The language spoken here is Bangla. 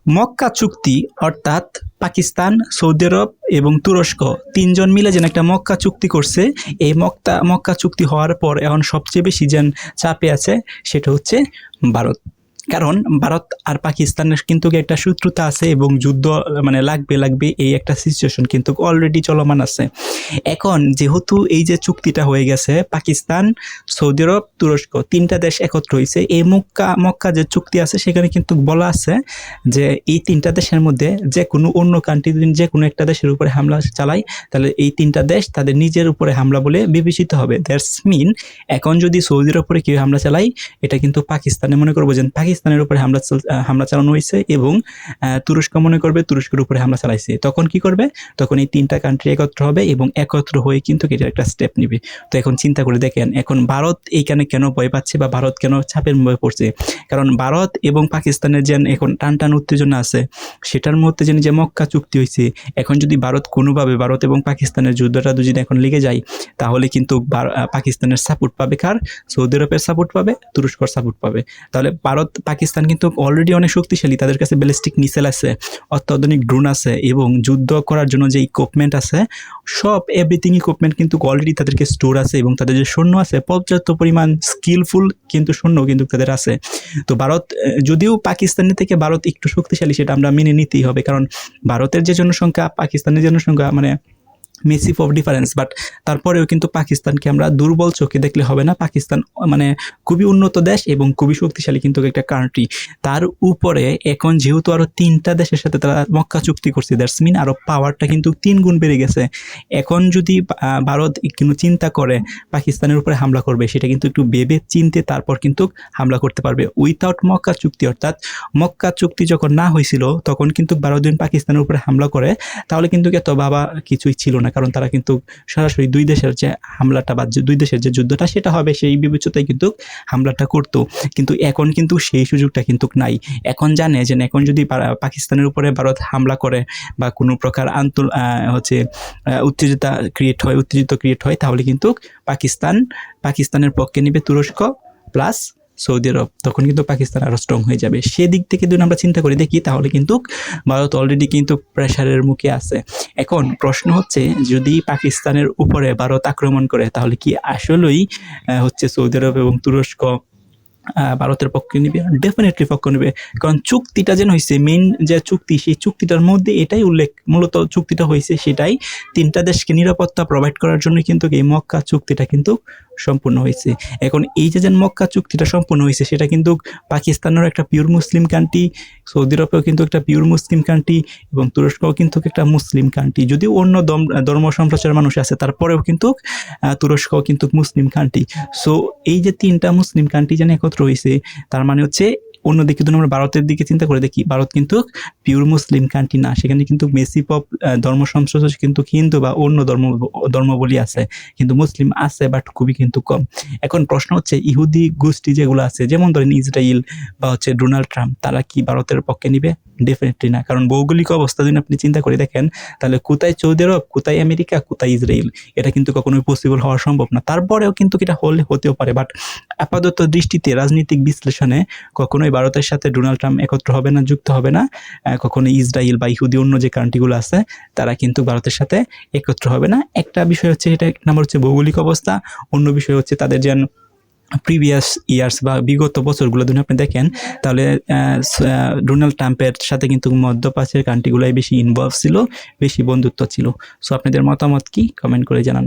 মক্কা চুক্তি অর্থাৎ পাকিস্তান, সৌদি আরব এবং তুরস্ক তিনজন মিলে যেন একটা মক্কা চুক্তি করছে। এই মক্কা চুক্তি হওয়ার পর এখন সবচেয়ে বেশি যেন চাপে আছে সেটা হচ্ছে ভারত। কারণ ভারত আর পাকিস্তানের কিন্তু একটা শত্রুতা আছে এবং যুদ্ধ মানে লাগবে এই একটা সিচুয়েশন কিন্তু অলরেডি চলমান আছে। এখন যেহেতু এই যে চুক্তিটা হয়ে গেছে, পাকিস্তান, সৌদি আরব, তুরস্ক তিনটা দেশ একত্র হয়েছে। এই মক্কা যে চুক্তি আছে সেখানে কিন্তু বলা আছে যে এই তিনটা দেশের মধ্যে যে কোনো অন্য কান্ট্রি যে কোনো একটা দেশের উপরে হামলা চালায় তাহলে এই তিনটা দেশ তাদের নিজের উপরে হামলা বলে বিবেচিত হবে। দ্যাটস মিন এখন যদি সৌদির উপরে কেউ হামলা চালায়, এটা কিন্তু পাকিস্তানে মনে করবো যে পাকিস্তানের উপরে হামলা চালানো হয়েছে এবং তুরস্ক মনে করবে তুরস্কের উপরে হামলা চালাইছে। তখন কি করবে? তখন এই তিনটা কান্ট্রি একত্র হবে এবং একত্র হয়ে কিন্তু এটা একটা স্টেপ নিবে। তো এখন চিন্তা করে দেখেন, এখন ভারত এইখানে কেন ভয় পাচ্ছে বা ভারত কেন চাপের মুখে পড়ছে? কারণ ভারত এবং পাকিস্তানের যে এখন টান উত্তেজনা আছে, সেটার মধ্যে যে মক্কা চুক্তি হয়েছে, এখন যদি ভারত কোনোভাবে ভারত এবং পাকিস্তানের যুদ্ধটা যদি এখন লেগে যায়, তাহলে কিন্তু পাকিস্তানের সাপোর্ট পাবে কার? সৌদি আরবের সাপোর্ট পাবে, তুরস্কর সাপোর্ট পাবে। তাহলে ভারত পাকিস্তান কিন্তু অলরেডি অনেক শক্তিশালী, তাদের কাছে ব্যালিস্টিক মিসাইল আছে, অত্যাধুনিক ড্রোন আছে এবং যুদ্ধ করার জন্য যে ইকুইপমেন্ট আছে, সব এভরিথিং ইকুইপমেন্ট কিন্তু অলরেডি তাদেরকে স্টোর আছে এবং তাদের যে সৈন্য আছে পর্যাপ্ত পরিমাণ স্কিলফুল কিন্তু সৈন্য কিন্তু তাদের আছে। তো ভারত যদিও পাকিস্তানের থেকে ভারত একটু শক্তিশালী, সেটা আমরা মেনে নিতেই হবে, কারণ ভারতের যে জনসংখ্যা পাকিস্তানের জনসংখ্যা মানে মেসিভ অফ ডিফারেন্স, বাট তারপরেও কিন্তু পাকিস্তানকে আমরা দুর্বল চোখে দেখলে হবে না। পাকিস্তান মানে খুবই উন্নত দেশ এবং খুবই শক্তিশালী কিন্তু একটা কান্ট্রি। তার উপরে এখন যেহেতু আরও তিনটা দেশের সাথে তারা মক্কা চুক্তি করছে, দ্যাটস মিন আরও পাওয়ারটা কিন্তু 3 গুণ বেড়ে গেছে। এখন যদি ভারত কিন্তু চিন্তা করে পাকিস্তানের উপরে হামলা করবে, সেটা কিন্তু একটু ভেবে চিনতে তারপর কিন্তু হামলা করতে পারবে। উইথাউট মক্কা চুক্তি, অর্থাৎ মক্কা চুক্তি যখন না হয়েছিল তখন কিন্তু ভারত যদি পাকিস্তানের উপরে হামলা করে, তাহলে কিন্তু এত ভাবা কিছুই ছিল না, কারণ তারা কিন্তু সরাসরি দুই দেশের যে হামলাটা বা দুই দেশের যে যুদ্ধটা সেটা হবে সেই বিবেচনায় কিন্তু হামলাটা করতো। কিন্তু এখন কিন্তু সেই সুযোগটা কিন্তু নাই। এখন জানে যে এখন যদি পাকিস্তানের উপরে ভারত হামলা করে বা কোনো প্রকার উত্তেজিত ক্রিয়েট হয়, তাহলে কিন্তু পাকিস্তানের পক্ষে নিবে তুরস্ক প্লাস সৌদি আরব। তখন কিন্তু পাকিস্তান আরো স্ট্রং হয়ে যাবে। সেদিক থেকে যদি আমরা চিন্তা করে দেখি, তাহলে কিন্তু ভারত অলরেডি কিন্তু প্রেসারের মুখে আছে। এখন প্রশ্ন হচ্ছে, যদি পাকিস্তানের উপরে ভারত আক্রমণ করে, তাহলে কি আসলেই সৌদি আরব এবং তুরস্ক ভারতের পক্ষে নিবে? ডেফিনেটলি পক্ষ নেবে, কারণ চুক্তিটা যেন হয়েছে, মেইন যে চুক্তি, সেই চুক্তিটার মধ্যে এটাই উল্লেখ, মূলত চুক্তিটা হয়েছে সেটাই তিনটা দেশকে নিরাপত্তা প্রোভাইড করার জন্য কিন্তু এই মক্কা চুক্তিটা কিন্তু সম্পূর্ণ হয়েছে। এখন এই যে মক্কা চুক্তিটা সম্পূর্ণ হয়েছে, সেটা কিন্তু পাকিস্তানের একটা পিওর মুসলিম কান্ট্রি, সৌদি আরবেও কিন্তু একটা পিওর মুসলিম কান্ট্রি এবং তুরস্কও কিন্তু একটা মুসলিম কান্ট্রি। যদিও অন্য ধর্ম সম্প্রচার মানুষ আছে, তারপরেও কিন্তু তুরস্কও কিন্তু মুসলিম কান্ট্রি। সো এই যে তিনটা মুসলিম কান্ট্রি যেন একত্র হয়েছে, তার মানে হচ্ছে অন্যদিকে যদি আমরা ভারতের দিকে চিন্তা করে দেখি, ভারত কিন্তু পিওর মুসলিম কান্ট্রি না, সেখানে কিন্তু মেসিভ অফ ধর্ম সংস্রোষ কিন্তু হিন্দু বা অন্য ধর্মাবলী আছে, কিন্তু মুসলিম আছে বাট খুবই কিন্তু কম। এখন প্রশ্ন হচ্ছে, ইহুদি গোষ্ঠী যেগুলো আছে, যেমন ধরেন ইসরায়েল বা ডোনাল্ড ট্রাম্প, তারা কি ভারতের পক্ষে নিবে? ডেফিনেটলি না, কারণ ভৌগোলিক অবস্থা যদি আপনি চিন্তা করে দেখেন, তাহলে কোথায় সৌদি আরব, কোথায় আমেরিকা, কোথায় ইসরায়েল, এটা কিন্তু কখনোই পসিবল হওয়া সম্ভব না। তারপরেও কিন্তু এটা হতেও পারে, বাট আপাতত দৃষ্টিতে রাজনৈতিক বিশ্লেষণে কখনোই ভারতের সাথে ডোনাল্ড ট্রাম্প একত্র হবে না, যুক্ত হবে না। কখনো ইসরায়েল বা ইহুদি অন্য যে কান্ট্রিগুলো আছে, তারা কিন্তু ভারতের সাথে একত্র হবে না। একটা বিষয় হচ্ছে, এটা এক নম্বর হচ্ছে ভৌগোলিক অবস্থা, অন্য বিষয় হচ্ছে তাদের যেন প্রিভিয়াস ইয়ার্স বা বিগত বছরগুলো যদি আপনি দেখেন, তাহলে ডোনাল্ড ট্রাম্পের সাথে কিন্তু মধ্যপ্রাচ্যের কান্ট্রিগুলোই বেশি ইনভলভ ছিল, বেশি বন্ধুত্ব ছিল। সো আপনাদের মতামত কি? কমেন্ট করে জানান।